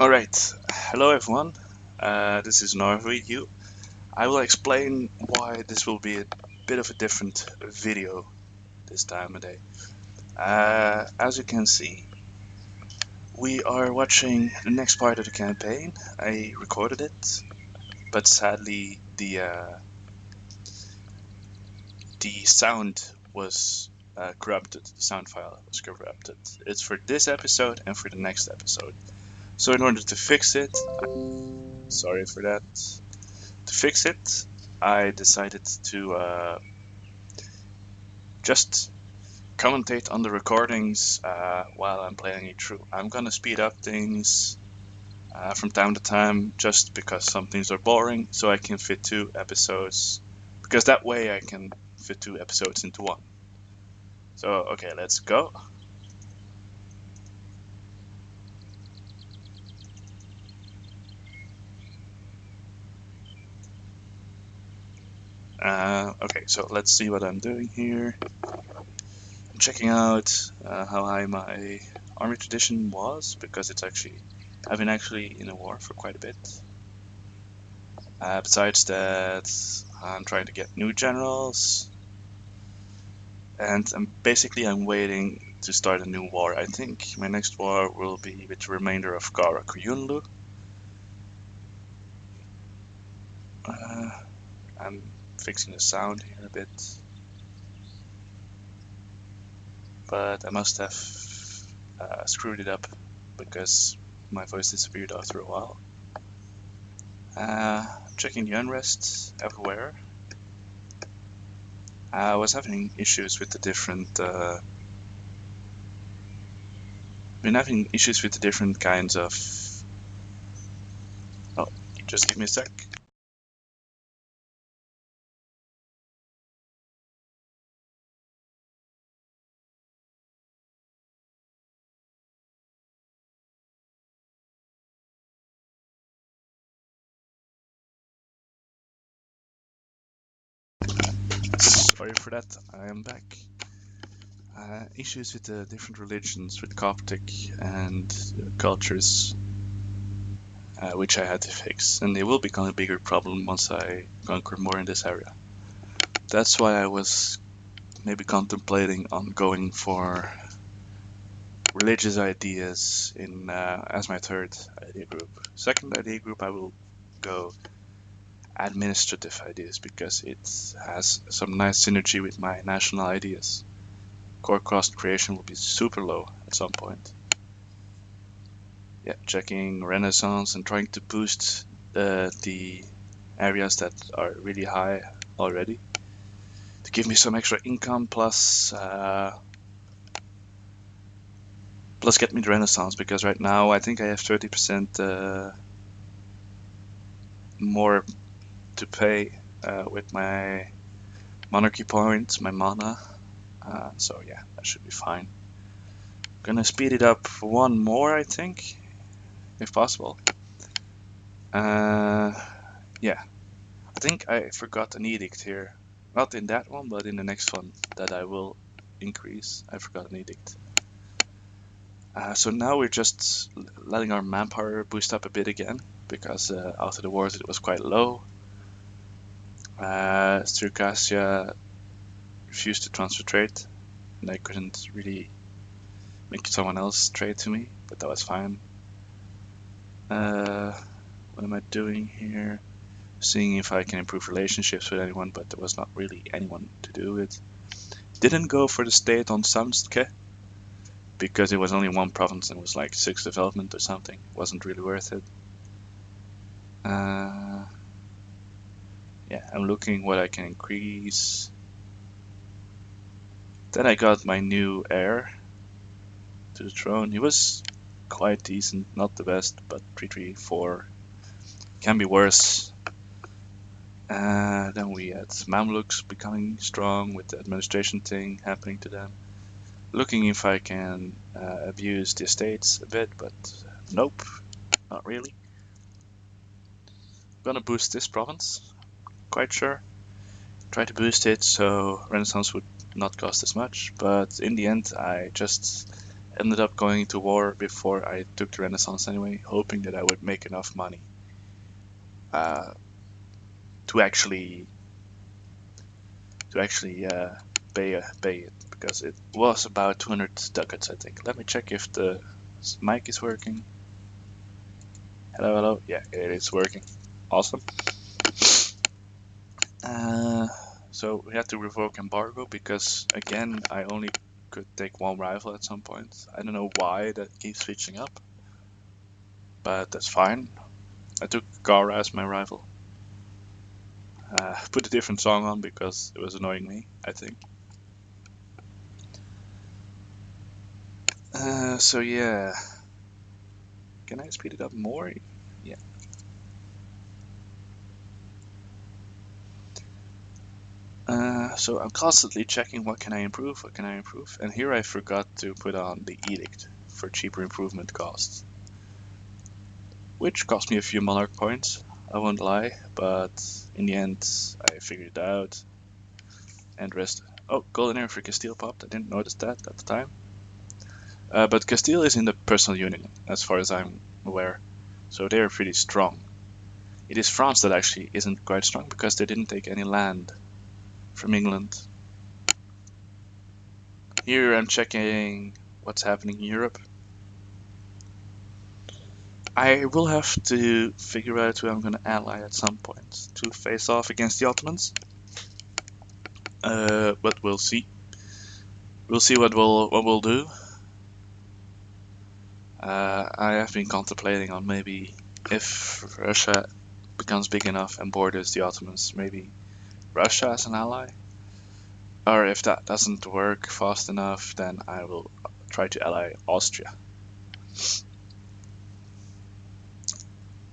Alright, hello everyone. This is Norwegian. I will explain why this will be a bit of a different video this time of day. As you can see, we are watching the next part of the campaign. I recorded it, but sadly the sound was corrupted. The sound file was corrupted. It's for this episode and for the next episode. So in order to fix it, sorry for that. To fix it, I decided to just commentate on the recordings while I'm playing it through. I'm gonna speed up things from time to time just because some things are boring, so I can fit 2 episodes. Because that way I can fit 2 episodes into one. So, okay, let's go. Okay, so let's see what I'm doing here. I'm checking out how high my army tradition was, because I've been actually in a war for quite a bit. Besides that, I'm trying to get new generals, and I'm waiting to start a new war. I think my next war will be with the remainder of Qoyunlu. I'm fixing the sound here a bit, but I must have screwed it up because my voice disappeared after a while. Checking the unrest everywhere. I was having issues with the different kinds of. Oh, just give me a sec. Sorry for that, I am back. Issues with the different religions, with Coptic and cultures, which I had to fix, and it will become a bigger problem once I conquer more in this area. That's why I was maybe contemplating on going for religious ideas as my third idea group. Second idea group, I will go administrative ideas because it has some nice synergy with my national ideas. Core cost creation will be super low at some point. Yeah, checking Renaissance and trying to boost the areas that are really high already to give me some extra income plus get me the Renaissance, because right now I think I have 30% more to pay with my monarchy points, my mana. So yeah, that should be fine. Gonna speed it up one more, I think, if possible. Yeah, I think I forgot an edict here. Not in that one, but in the next one that I will increase. I forgot an edict. So now we're just letting our manpower boost up a bit again, because after the wars it was quite low. Circassia refused to transfer trade, and I couldn't really make someone else trade to me, but that was fine. What am I doing here? Seeing if I can improve relationships with anyone, but there was not really anyone to do it. Didn't go for the state on Samske, because it was only one province and it was like 6 development or something. It wasn't really worth it. Yeah, I'm looking what I can increase. Then I got my new heir to the throne. He was quite decent, not the best, but 334 can be worse. Then we had Mamluks becoming strong with the administration thing happening to them. Looking if I can abuse the estates a bit, but nope, not really. Gonna boost this province, quite sure. Try to boost it so Renaissance would not cost as much, but in the end I just ended up going to war before I took the Renaissance anyway, hoping that I would make enough money uh, to actually pay it, because it was about 200 ducats, I think. Let me check if the mic is working. Hello, hello. Yeah, it is working. Awesome. So we had to revoke embargo because, again, I only could take one rifle at some point. I don't know why that keeps switching up, but that's fine. I took Gara as my rifle. Put a different song on because it was annoying me, I think. So yeah. Can I speed it up more? Yeah. So I'm constantly checking what can I improve, and here I forgot to put on the edict for cheaper improvement costs, which cost me a few monarch points, I won't lie, but in the end I figured it out, and rest. Oh, golden arrow for Castile popped, I didn't notice that at the time. But Castile is in the personal union, as far as I'm aware, so they're pretty strong. It is France that actually isn't quite strong because they didn't take any land from England. Here I'm checking what's happening in Europe. I will have to figure out who I'm going to ally at some point to face off against the Ottomans. But we'll see. We'll see what we'll do. I have been contemplating on maybe if Russia becomes big enough and borders the Ottomans, maybe Russia as an ally. Or if that doesn't work fast enough, then I will try to ally Austria.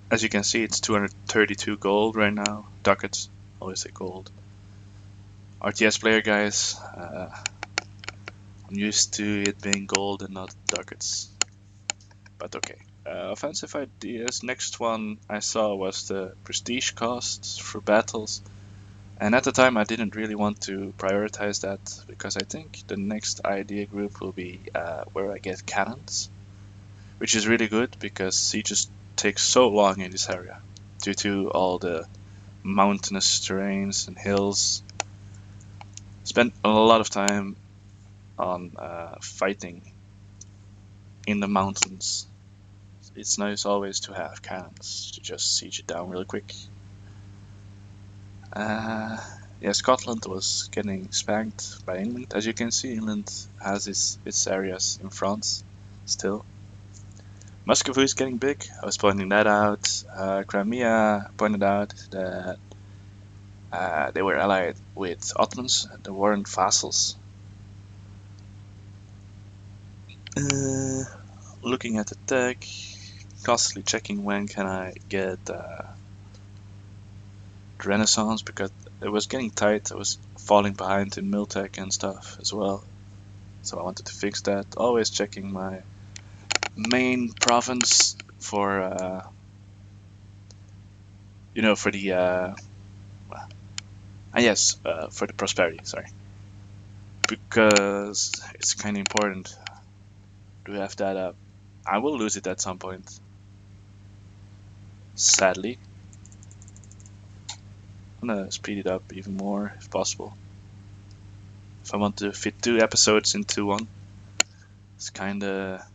As you can see, it's 232 gold right now. Ducats, always say gold. RTS player, guys. I'm used to it being gold and not ducats. But okay. Offensive ideas. Next one I saw was the prestige costs for battles. And at the time I didn't really want to prioritize that because I think the next idea group will be where I get cannons. Which is really good because sieges take so long in this area due to all the mountainous terrains and hills. Spent a lot of time on fighting in the mountains. It's nice always to have cannons to just siege it down really quick. Yeah, Scotland was getting spanked by England. As you can see, England has its areas in France still. Muscovy is getting big. I was pointing that out. Crimea pointed out that they were allied with Ottomans. They weren't vassals. Looking at the tech, constantly checking when can I get the Renaissance because it was getting tight. I was falling behind in Miltech and stuff as well. So I wanted to fix that. Always checking my main province for for the for the prosperity, sorry, because it's kind of important to have that up. I will lose it at some point, sadly. I'm gonna speed it up even more if possible. If I want to fit 2 episodes into one, it's kinda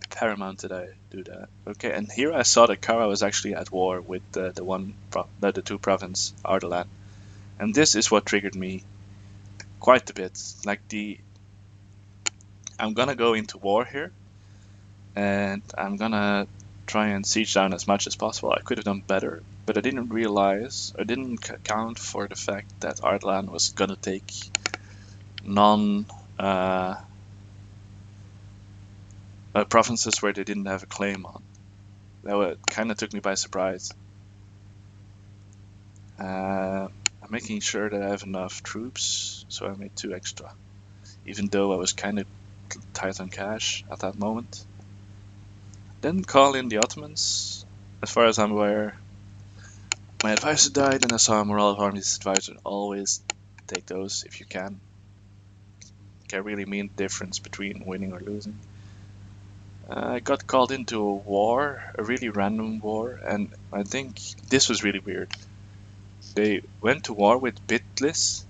paramount that I do that. Okay, and here I saw that Kara was actually at war with the two provinces, Ardalan. And this is what triggered me quite a bit. I'm gonna go into war here, and I'm gonna try and siege down as much as possible. I could have done better, but I didn't realize, I didn't account for the fact that Ardalan was gonna take non provinces where they didn't have a claim on. That kind of took me by surprise. I'm making sure that I have enough troops, so I made 2 extra, even though I was kind of tight on cash at that moment. Then call in the Ottomans. As far as I'm aware, my advisor died, and I saw a morale of armies advisor. Always take those if you can. can really mean the difference between winning or losing. I got called into a war, a really random war, and I think this was really weird. They went to war with Bitlis.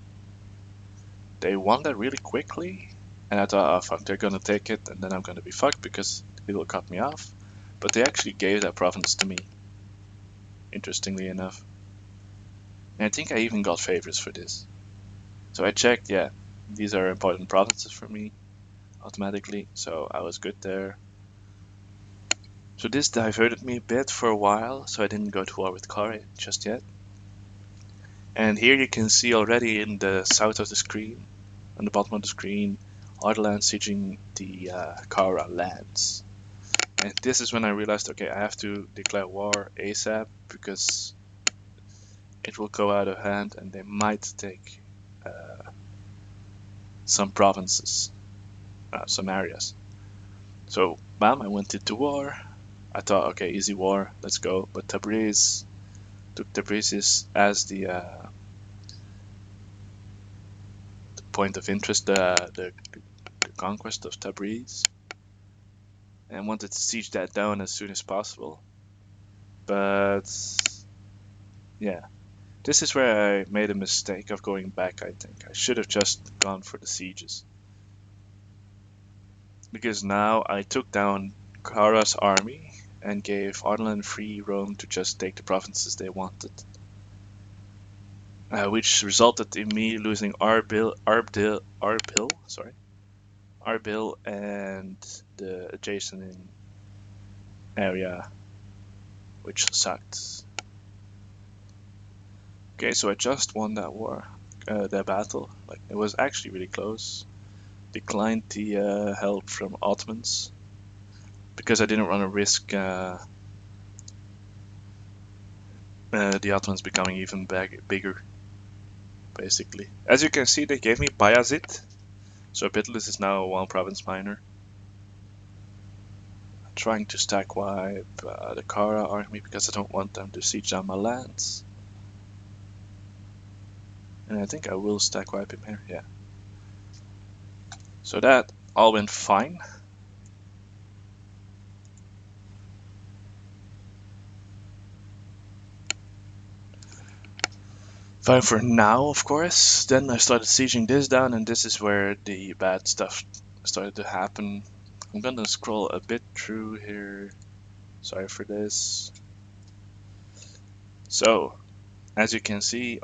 They won that really quickly, and I thought, oh fuck, they're gonna take it, and then I'm gonna be fucked because it will cut me off. But they actually gave that province to me, interestingly enough. And I think I even got favors for this. So I checked, yeah, these are important provinces for me automatically, so I was good there. So this diverted me a bit for a while, so I didn't go to war with Kare just yet. And here you can see already in the south of the screen, on the bottom of the screen, Ardalan sieging the Kara lands. And this is when I realized, okay, I have to declare war ASAP because it will go out of hand and they might take some provinces, some areas. So, bam, I went into war. I thought, okay, easy war, let's go. But Tabriz took Tabriz as the point of interest, the conquest of Tabriz, and wanted to siege that down as soon as possible. But yeah, this is where I made a mistake of going back, I think. I should have just gone for the sieges. Because now I took down Kara's army and gave Ardalan free roam to just take the provinces they wanted. Which resulted in me losing Arbil, and the adjacent area, which sucked. Okay, so I just won that war, that battle. Like, it was actually really close. Declined the help from Ottomans because I didn't want to risk the Ottomans becoming even bigger, basically. As you can see, they gave me Bayazid, so Bitlis is now a one province minor. I'm trying to stack wipe the Kara army because I don't want them to siege down my lands. And I think I will stack wipe him here, yeah. So that all went fine. Fine for now, of course. Then I started sieging this down, and this is where the bad stuff started to happen. I'm gonna scroll a bit through here. Sorry for this. So, as you can see,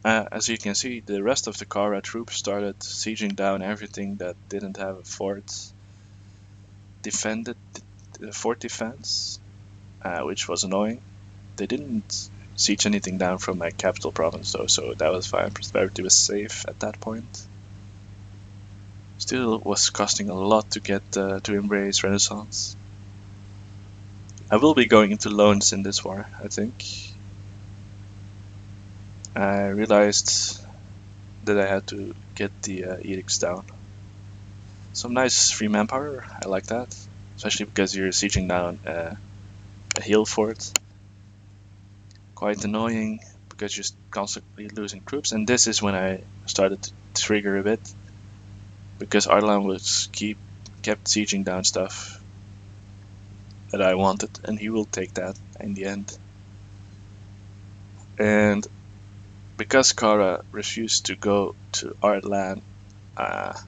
the rest of the Kara troops started sieging down everything that didn't have a fort defended, the fort defense, which was annoying. They didn't siege anything down from my capital province though, so that was fine. Prosperity was safe at that point. Still was costing a lot to get to embrace Renaissance. I will be going into loans in this war, I think. I realized that I had to get the edicts down. Some nice free manpower, I like that. Especially because you're sieging down a hill fort. Quite annoying because you're constantly losing troops, and this is when I started to trigger a bit. Because Ardalan was kept sieging down stuff that I wanted, and he will take that in the end. And because Kara refused to go to Ardalan, I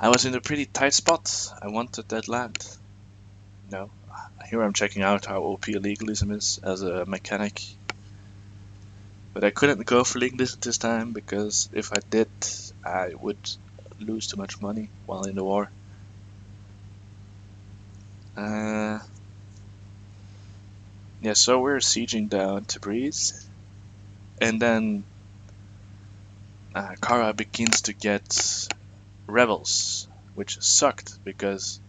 was in a pretty tight spot. I wanted that land. No, here I'm checking out how OP legalism is as a mechanic. But I couldn't go for legalism this time because if I did, I would lose too much money while in the war. Yeah, so we're sieging down Tabriz, and then Kara begins to get rebels, which sucked because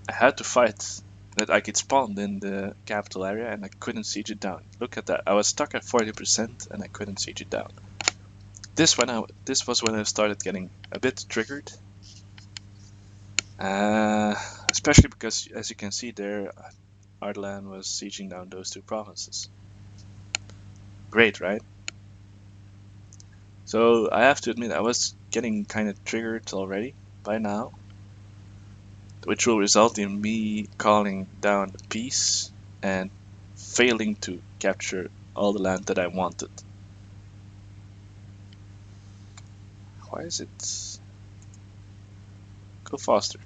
I had to fight that I get spawned in the capital area and I couldn't siege it down. Look at that, I was stuck at 40% and I couldn't siege it down. This was when I started getting a bit triggered. Especially because, as you can see there, Ardalan was sieging down those two provinces. Great, right? So I have to admit I was getting kind of triggered already by now, which will result in me calling down the peace and failing to capture all the land that I wanted. Why is it? Go faster.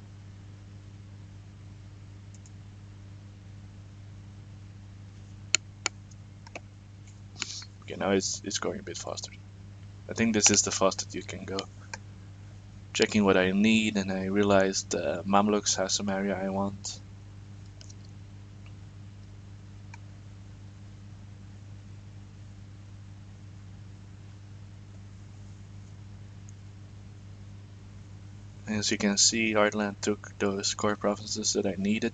Okay, now it's going a bit faster. I think this is the fastest you can go. Checking what I need, and I realized Mamluks has some area I want. As you can see, Ireland took those core provinces that I needed.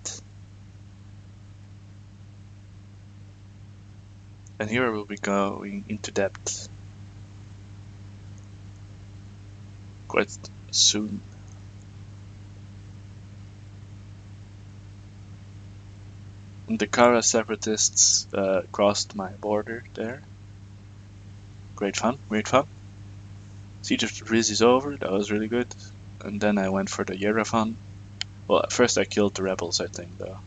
And here I will be going into depth quite soon. And the Kara separatists crossed my border there. Great fun, great fun. Siege of Riz is over, that was really good. And then I went for the Yerevan. Well, at first I killed the rebels, I think, though.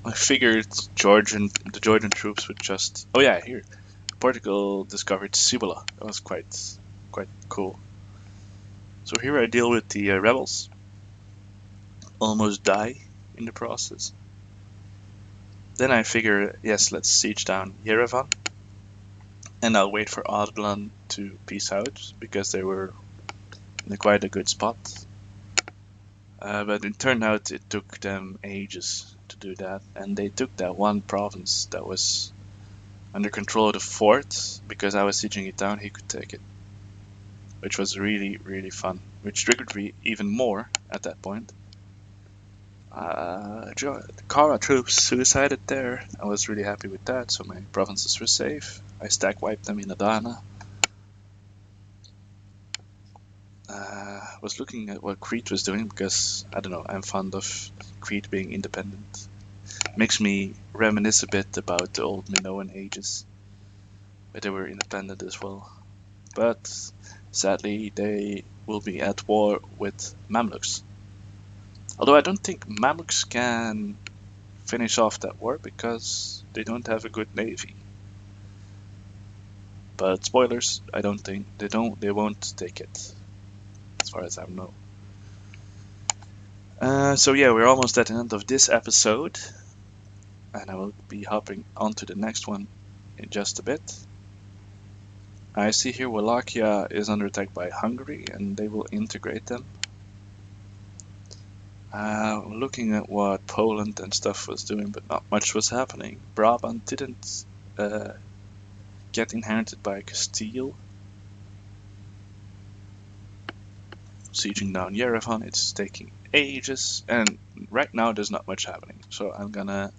I figured the Georgian troops would just... Oh yeah, here. Portugal discovered Cibola. That was quite cool. So here I deal with the rebels. Almost die in the process. Then I figure, yes, let's siege down Yerevan. And I'll wait for Ardalan to peace out, because they were in quite a good spot. But it turned out it took them ages to do that, and they took that one province that was under control of the fort. Because I was sieging it down, he could take it, which was really, really fun, which triggered me even more at that point. The Kara troops suicided there. I was really happy with that, so my provinces were safe. I stack wiped them in Adana. Was looking at what Crete was doing, because, I don't know, I'm fond of Crete being independent. Makes me reminisce a bit about the old Minoan ages, where they were independent as well. But sadly, they will be at war with Mamluks. Although I don't think Mamluks can finish off that war, because they don't have a good navy. But spoilers, I don't think they won't take it, as far as I know. So yeah, we're almost at the end of this episode, and I will be hopping on to the next one in just a bit. I see here Wallachia is under attack by Hungary, and they will integrate them. Looking at what Poland and stuff was doing, but not much was happening. Brabant didn't get inherited by Castile. Sieging down Yerevan, it's taking ages, and right now there's not much happening. So I'm gonna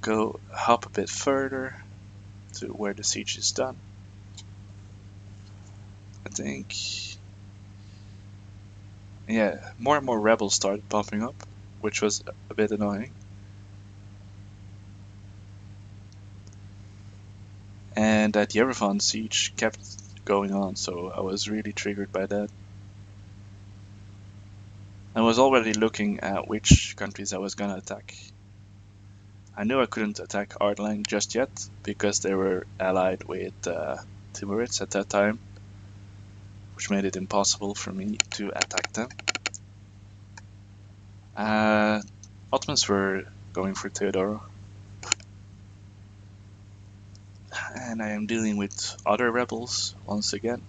go hop a bit further to where the siege is done. I think, yeah, more and more rebels started popping up, which was a bit annoying. And that Yerevan siege kept going on, so I was really triggered by that. I was already looking at which countries I was gonna attack. I knew I couldn't attack Ardalan just yet, because they were allied with Timurids at that time, which made it impossible for me to attack them. Ottomans were going for Theodoro. And I am dealing with other rebels once again.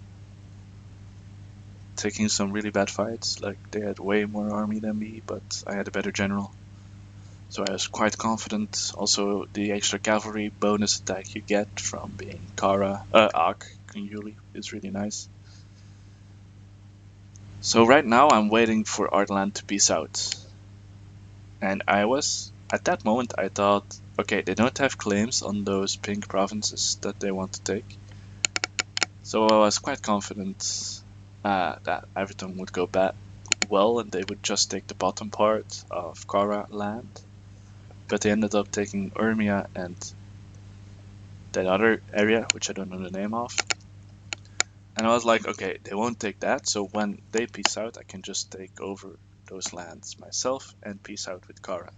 Taking some really bad fights, like they had way more army than me, but I had a better general. So I was quite confident. Also, the extra cavalry bonus attack you get from being Qoyunlu is really nice. So right now I'm waiting for Ardalan to peace out. And at that moment I thought, okay, they don't have claims on those pink provinces that they want to take. So I was quite confident that everything would go well, and they would just take the bottom part of Kara land. But they ended up taking Urmia and that other area, which I don't know the name of. And I was like, okay, they won't take that, so when they peace out, I can just take over those lands myself and peace out with Kara.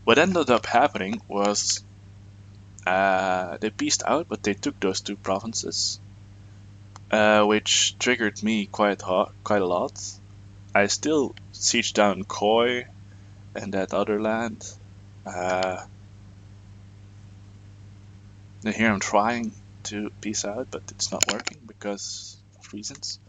What ended up happening was they peaced out, but they took those two provinces, which triggered me quite a lot. I still sieged down Koi and that other land. Here I'm trying to peace out, but it's not working because of reasons.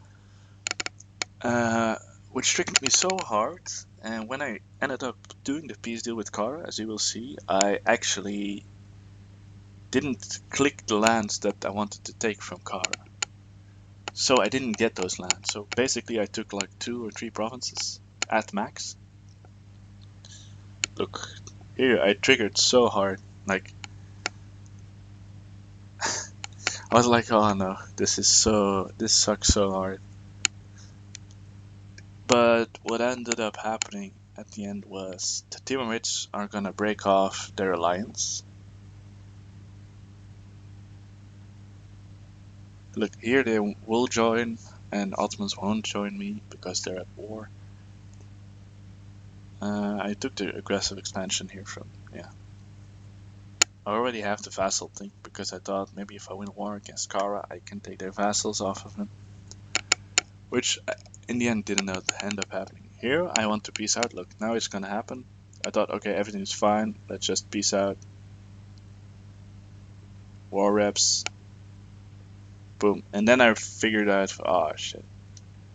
Which triggered me so hard, and when I ended up doing the peace deal with Kara, as you will see, I actually didn't click the lands that I wanted to take from Kara. So I didn't get those lands. So basically I took like 2 or 3 provinces at max. Look, here I triggered so hard, like I was like, oh no, this sucks so hard. But what ended up happening at the end was the Timurids are gonna break off their alliance. Look, here they will join, and Ottomans won't join me because they're at war. I took the aggressive expansion here from, yeah. I already have the vassal thing because I thought maybe if I win a war against Kara, I can take their vassals off of them. Which in the end didn't end up happening. Here I want to peace out. Look, now it's gonna happen. I thought, okay, everything's fine. Let's just peace out. War reps. Boom. And then I figured out, oh shit,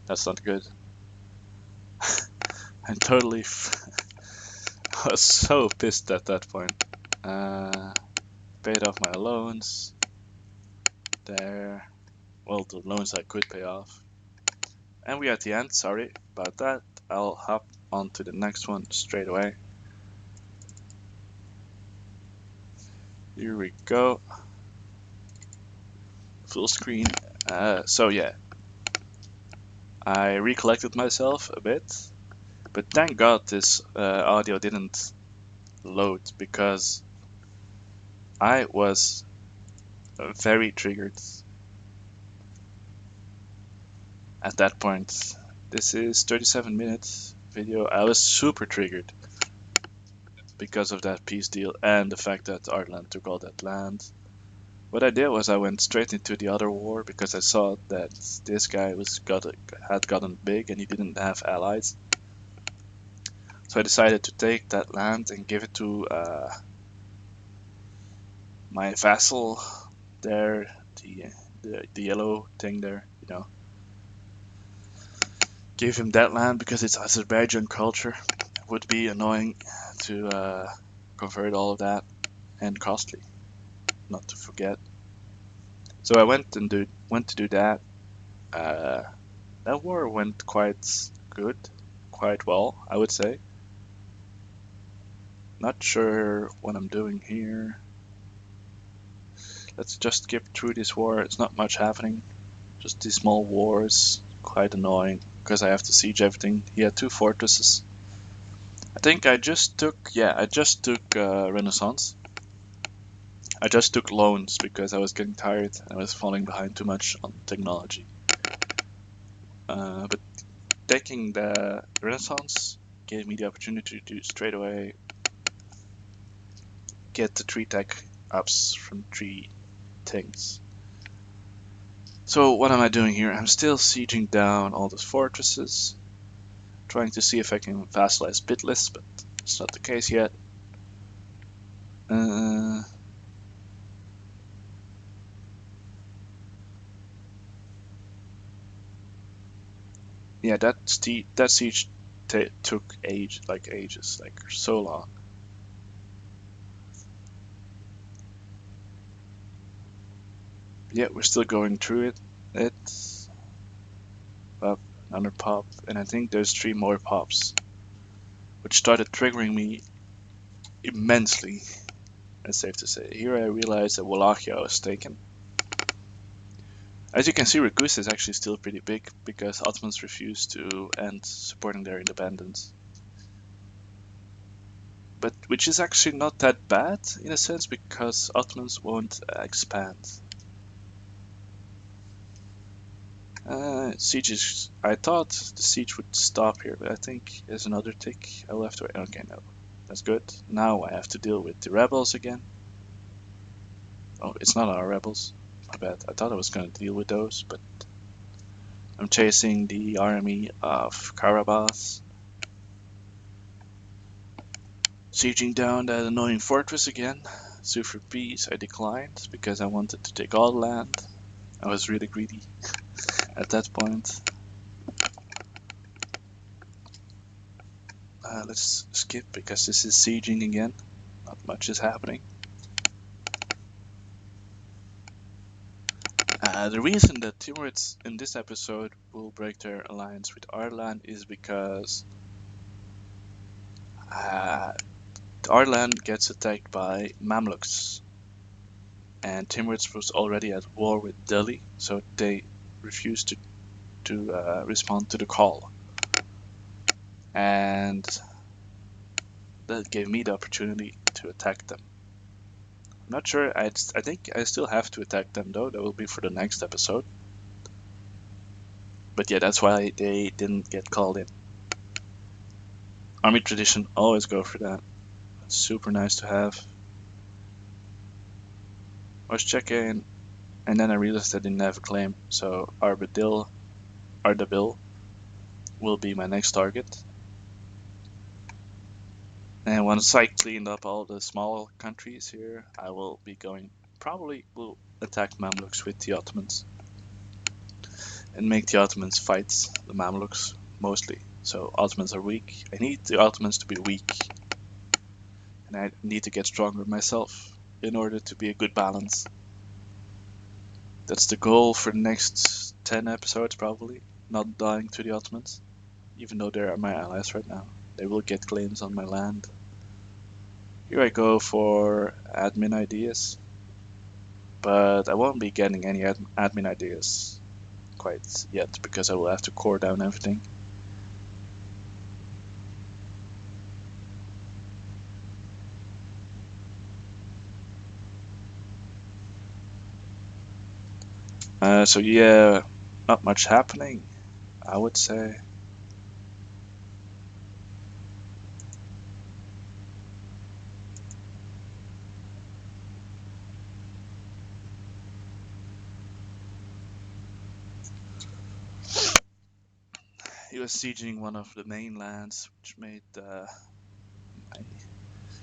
that's not good. I'm totally. I was so pissed at that point. Paid off my loans. There. Well, the loans I could pay off. And we're at the end, sorry about that. I'll hop on to the next one straight away. Here we go. Full screen. So yeah, I recollected myself a bit, but thank God this audio didn't load because I was very triggered at that point. This is 37-minute video. I was super triggered because of that peace deal and the fact that Ireland took all that land. What I did was I went straight into the other war because I saw that this guy had gotten big and he didn't have allies. So I decided to take that land and give it to my vassal there, the yellow thing there, you know. Give him that land because it's Azerbaijan culture. It would be annoying to convert all of that and costly, not to forget. So I went to do that. That war went quite good, quite well, I would say. Not sure what I'm doing here. Let's just skip through this war. It's not much happening. Just these small wars. Quite annoying because I have to siege everything. He had 2 fortresses. I think I just took Renaissance. I just took loans because I was getting tired and I was falling behind too much on technology. But taking the Renaissance gave me the opportunity to straight away get the 3 tech ups from 3 things. So what am I doing here? I'm still sieging down all those fortresses, trying to see if I can vassalize Bitless, but it's not the case yet. Yeah, that siege took ages, like so long. Yeah, we're still going through it. It's up another pop, and I think there's 3 more pops, which started triggering me immensely. It's safe to say. Here I realized that Wallachia was taken. As you can see, Ragusa is actually still pretty big because Ottomans refused to end supporting their independence. but which is actually not that bad in a sense because Ottomans won't expand. Sieges. I thought the siege would stop here, but I think there's another tick. I will have to. Okay, no, that's good. Now I have to deal with the rebels again. Oh, it's not our rebels. My bad. I thought I was gonna deal with those, but I'm chasing the army of Karabas. Sieging down that annoying fortress again. So for peace, I declined because I wanted to take all the land. I was really greedy at that point. Let's skip because this is sieging again. Not much is happening. The reason that Timurids in this episode will break their alliance with Arlan is because Arlan gets attacked by Mamluks, and Timurids was already at war with Delhi, so they refused to respond to the call, and that gave me the opportunity to attack them. I'm not sure. I think I still have to attack them though. That will be for the next episode. But yeah, that's why they didn't get called in. Army tradition, always go for that. It's super nice to have. I was checking, and then I realized I didn't have a claim, so Ardabil will be my next target. And once I cleaned up all the small countries here, I will be probably will attack Mamluks with the Ottomans. And make the Ottomans fight the Mamluks, mostly. So Ottomans are weak. I need the Ottomans to be weak. And I need to get stronger myself in order to be a good balance. That's the goal for the next 10 episodes probably. Not dying to the Ottomans. Even though they are my allies right now. They will get claims on my land. Here I go for admin ideas. But I won't be getting any admin ideas quite yet because I will have to core down everything. So yeah, not much happening, I would say. He was sieging one of the mainlands, which made my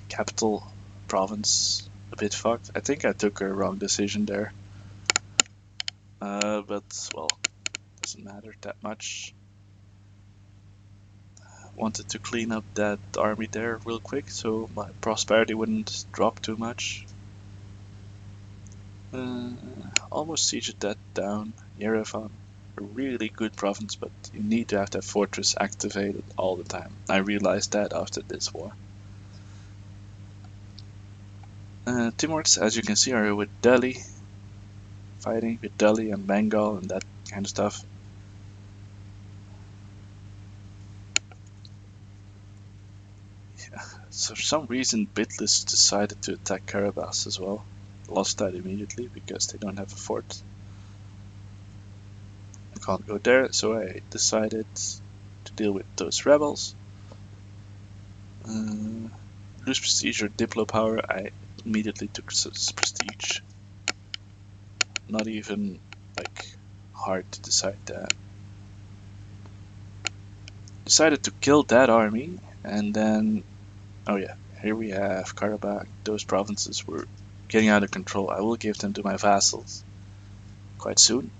capital province a bit fucked. I think I took a wrong decision there. But, well, doesn't matter that much. Wanted to clean up that army there real quick so my prosperity wouldn't drop too much. Almost sieged that down. Yerevan, a really good province, but you need to have that fortress activated all the time. I realized that after this war. Timurids, as you can see, are with Delhi, fighting with Delhi and Bengal and that kind of stuff. Yeah. So for some reason, Bitlis decided to attack Karabas as well. Lost that immediately because they don't have a fort. I can't go there, so I decided to deal with those rebels. Lose prestige or diplo power, I immediately took prestige. Not even like hard to decide that. Decided to kill that army, and then, oh yeah, here we have Karabakh. Those provinces were getting out of control. I will give them to my vassals quite soon.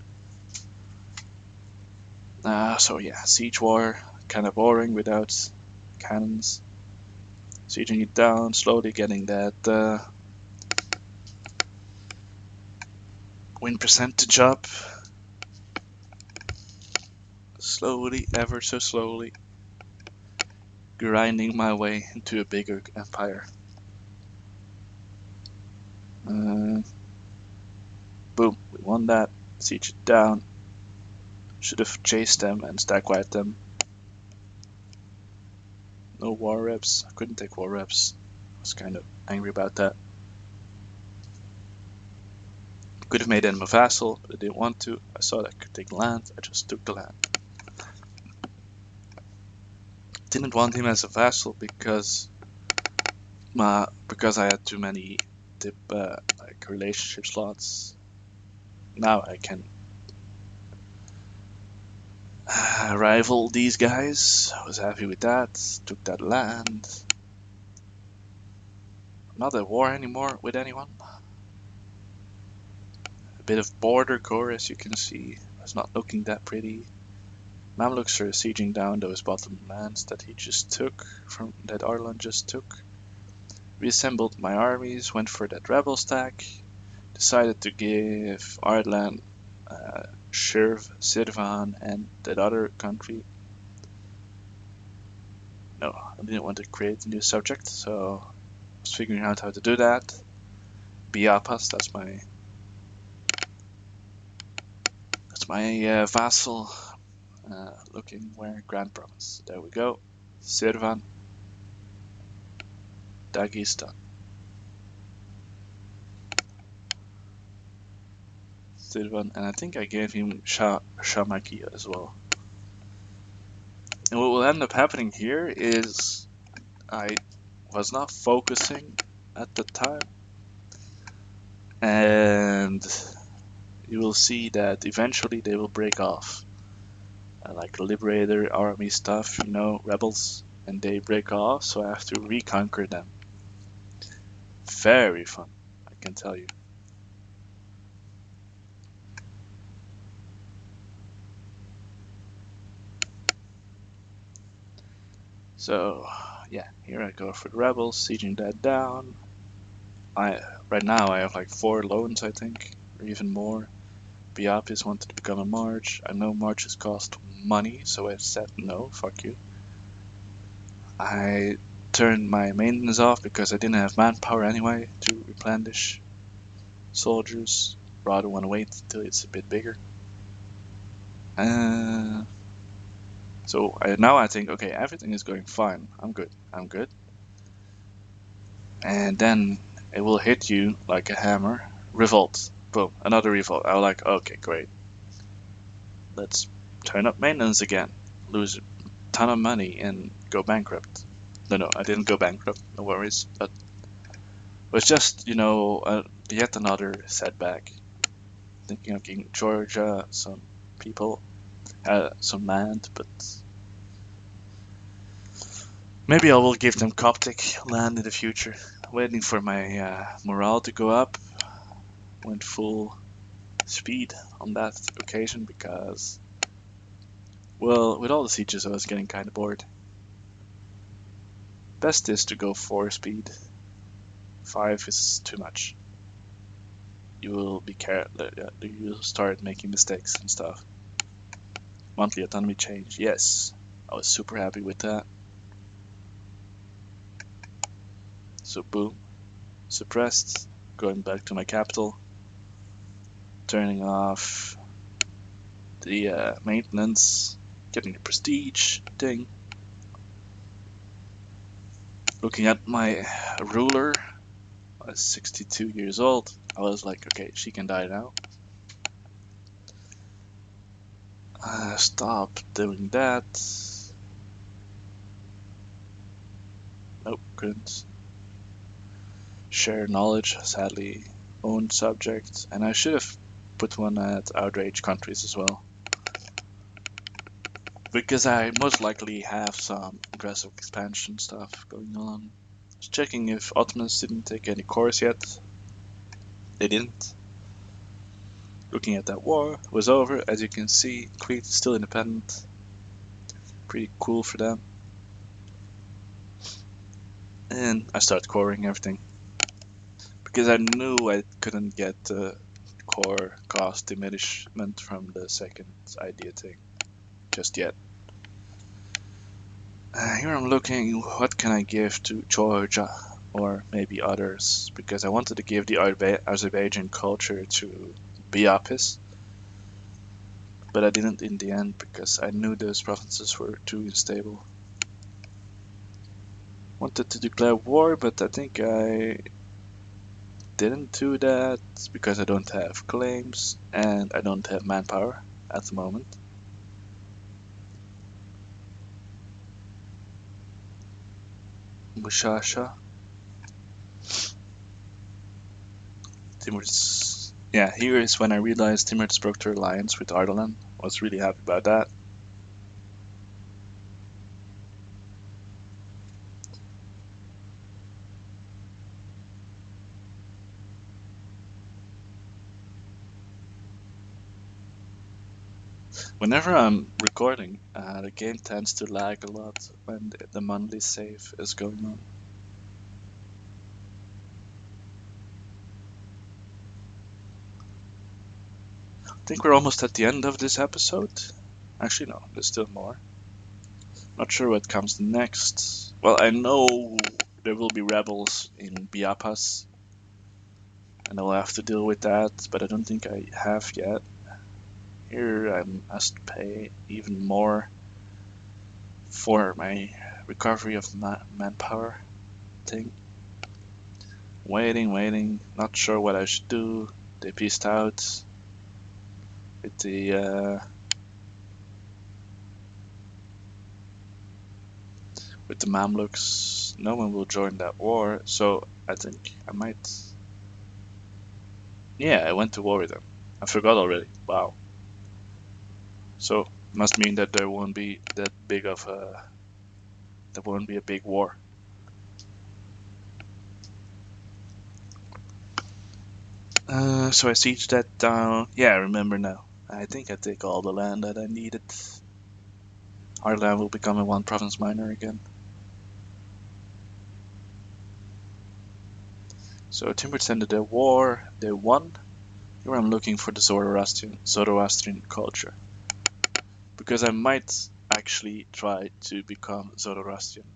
So yeah, siege war, kind of boring without cannons. Sieging it down, slowly getting that win percentage up. Slowly, ever so slowly, grinding my way into a bigger empire. Boom, we won that. Siege it down. Should have chased them and stack wiped them. No war reps. I couldn't take war reps. was kind of angry about that. Could have made him a vassal, but I didn't want to. I saw that I could take land, I just took the land. Didn't want him as a vassal because I had too many like relationship slots. Now I can rival these guys. I was happy with that. Took that land. Not at war anymore with anyone. A bit of border core, as you can see. It's not looking that pretty. Mamluks are sieging down those bottom lands that that Arlan just took. Reassembled my armies, went for that rebel stack. Decided to give Arlan, Shirv, Sirvan, and that other country. No, I didn't want to create a new subject, so I was figuring out how to do that. Biapas, that's my vassal. Looking where Grand Province. There we go. Sirvan, Dagestan. Sirvan, and I think I gave him Shamakia as well. And what will end up happening here is I was not focusing at the time, and you will see that eventually they will break off. Like Liberator army stuff, you know, rebels, and they break off, so I have to reconquer them. Very fun, I can tell you. So, yeah, here I go for the rebels, sieging that down. Right now I have like 4 loans, I think, or even more. Biapis wanted to become a march. I know marches cost money, so I said no, fuck you. I turned my maintenance off because I didn't have manpower anyway to replenish soldiers. Rather want to wait until it's a bit bigger. So now I think, okay, everything is going fine. I'm good. And then it will hit you like a hammer. Revolt. Boom, another revolt. I was like, okay, great. Let's turn up maintenance again. Lose a ton of money and go bankrupt. No, I didn't go bankrupt, no worries. But it was just, yet another setback. Thinking of getting Georgia, some people, some land, but maybe I will give them Coptic land in the future. Waiting for my morale to go up. Went full speed on that occasion because, well, with all the sieges I was getting kind of bored. Best is to go 4 speed. 5 is too much. You will be you'll start making mistakes and stuff. Monthly autonomy change, yes. I was super happy with that. So boom, suppressed, going back to my capital, turning off the maintenance, getting the prestige thing. Looking at my ruler, I was 62 years old. I was like, okay, she can die now. Stop doing that. Nope, couldn't. Share knowledge, sadly, owned subject, and I should have put one at outrage countries as well. Because I most likely have some aggressive expansion stuff going on. Just checking if Ottomans didn't take any cores yet. They didn't. Looking at that war, it was over. As you can see, Crete is still independent. Pretty cool for them. And I started coring everything. Because I knew I couldn't get core cost diminishment from the second idea thing just yet. Here I'm looking, what can I give to Georgia or maybe others, because I wanted to give the Azerbaijan culture to Biapis, but I didn't in the end because I knew those provinces were too unstable. Wanted to declare war, but I think I didn't do that because I don't have claims and I don't have manpower at the moment. Mushasha. Timur's. Yeah, here is when I realized Timur's broke their alliance with Ardalan. Was really happy about that. Whenever I'm recording, the game tends to lag a lot when the monthly save is going on. I think we're almost at the end of this episode. Actually, no, there's still more. Not sure what comes next. Well, I know there will be rebels in Biapas, and I'll have to deal with that, but I don't think I have yet. Here I must pay even more for my recovery of manpower thing. Waiting, not sure what I should do. They pieced out with the Mamluks. No one will join that war, so I think I might. Yeah, I went to war with them. I forgot already. Wow. So must mean that there won't be that big of a. There won't be a big war. So I sieged that down. Yeah, I remember now. I think I take all the land that I needed. Our land will become a one province minor again. So Timbers ended their war. They won. Here I'm looking for the Zoroastrian culture. Because I might actually try to become Zoroastrian.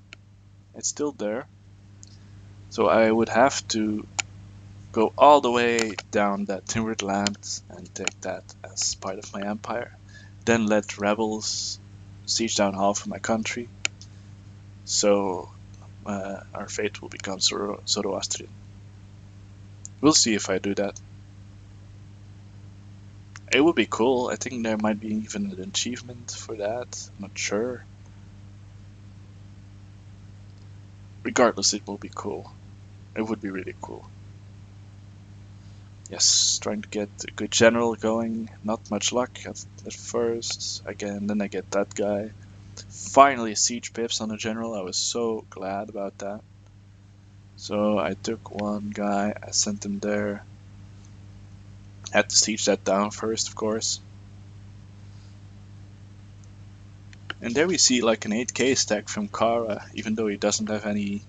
It's still there. So I would have to go all the way down that timbered land and take that as part of my empire. Then let rebels siege down half of my country. So our fate will become Zoroastrian. We'll see if I do that. It would be cool. I think there might be even an achievement for that. I'm not sure. Regardless, it will be cool. It would be really cool. Yes, trying to get a good general going. Not much luck at first. Again, then I get that guy. Finally, siege pips on a general. I was so glad about that. So I took one guy. I sent him there. Had to siege that down first, of course. And there we see like an 8k stack from Kara, even though he doesn't have any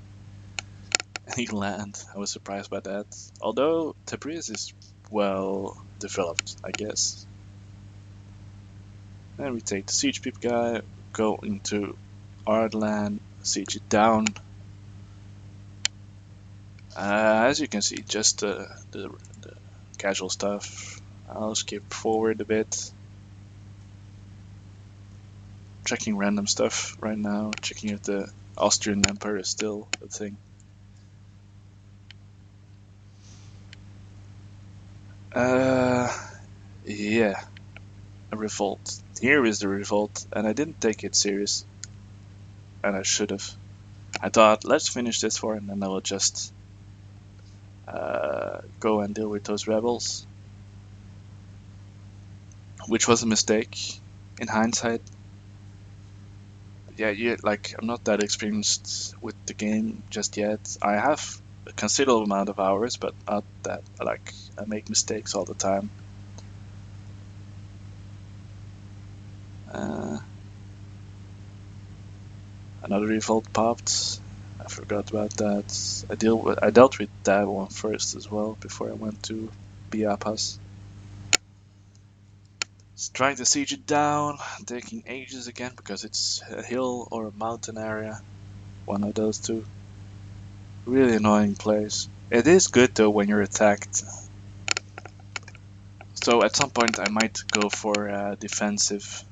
land. I was surprised by that. Although Tabriz is well developed, I guess. Then we take the siege peep guy, go into Ardland, siege it down. As you can see, just the casual stuff. I'll skip forward a bit. Checking random stuff right now, checking if the Austrian Emperor is still a thing. Yeah, a revolt. Here is the revolt, and I didn't take it serious, and I should have. I thought, let's finish this war, and then I will just go and deal with those rebels, which was a mistake in hindsight. Yeah, I'm not that experienced with the game just yet. I have a considerable amount of hours, but not that I make mistakes all the time. Another revolt popped. I forgot about that. I dealt with that one first as well before I went to Biapas. Trying to siege it down, taking ages again because it's a hill or a mountain area. One of those two. Really annoying place. It is good though when you're attacked. So at some point I might go for a defensive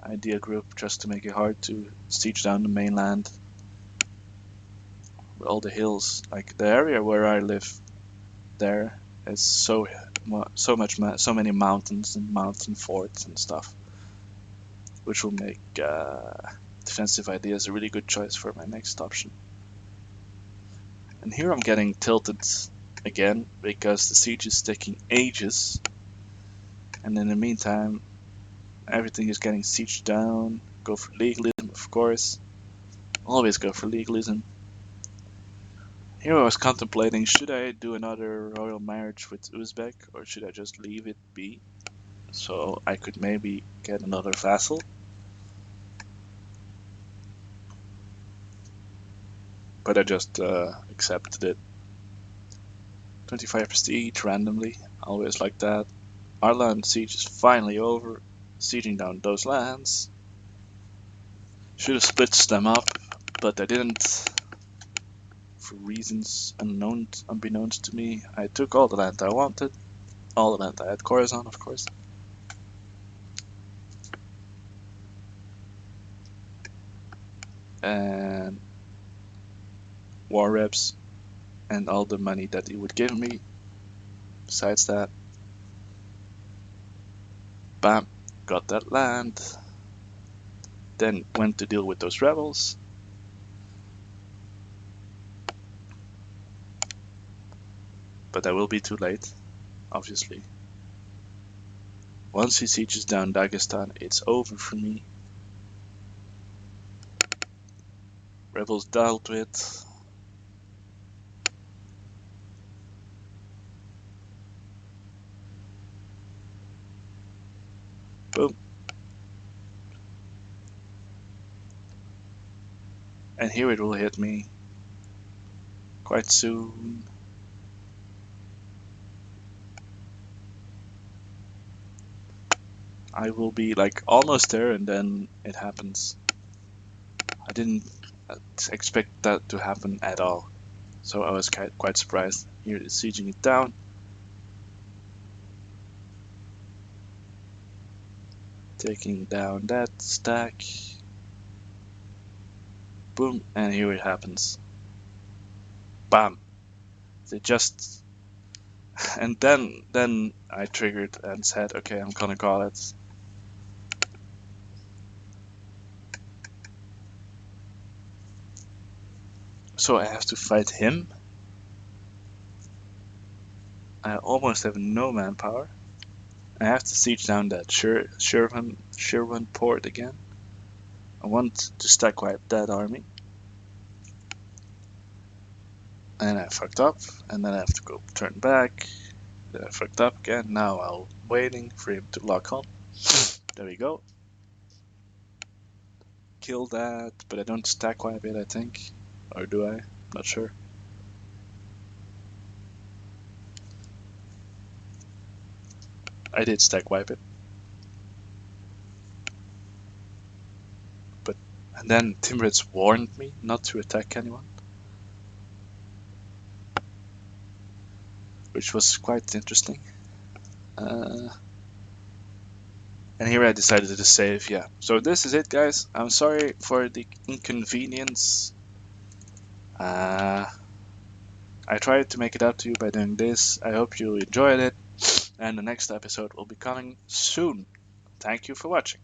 idea group just to make it hard to siege down the mainland. all the hills. Like the area where I live, there is so many mountains and mountain forts and stuff, which will make defensive ideas a really good choice for my next option. And here I'm getting tilted again because the siege is taking ages, and in the meantime everything is getting sieged down. Go for legalism, of course. Always go for legalism. Here I was contemplating, should I do another royal marriage with Uzbek, or should I just leave it be so I could maybe get another vassal? But I just accepted it. 25 prestige randomly, always like that. Our land siege is finally over, sieging down those lands. Should have split them up, but I didn't. For reasons unbeknownst to me, I took all the land I wanted, all the land I had cores on, of course. And war reps, and all the money that he would give me. Besides that, bam, got that land. Then went to deal with those rebels. But I will be too late, obviously. Once he sieges down Dagestan, it's over for me. Rebels dealt with. Boom. And here it will hit me quite soon. I will be like almost there, and then it happens. I didn't expect that to happen at all, so I was quite surprised. Here it's sieging it down. Taking down that stack. Boom, and here it happens. Bam. They just... And then I triggered and said, okay, I'm gonna call it. So I have to fight him. I almost have no manpower. I have to siege down that Shirvan port again. I want to stack wipe that army. And I fucked up, and then I have to go turn back. Then I fucked up again. Now I'm waiting for him to lock on. There we go. Kill that, but I don't stack wipe it, I think. Or do I? Not sure. I did stack wipe it. And then Timurids warned me not to attack anyone, which was quite interesting. And here I decided to save, yeah. So this is it, guys. I'm sorry for the inconvenience. I tried to make it up to you by doing this. I hope you enjoyed it, and the next episode will be coming soon. Thank you for watching.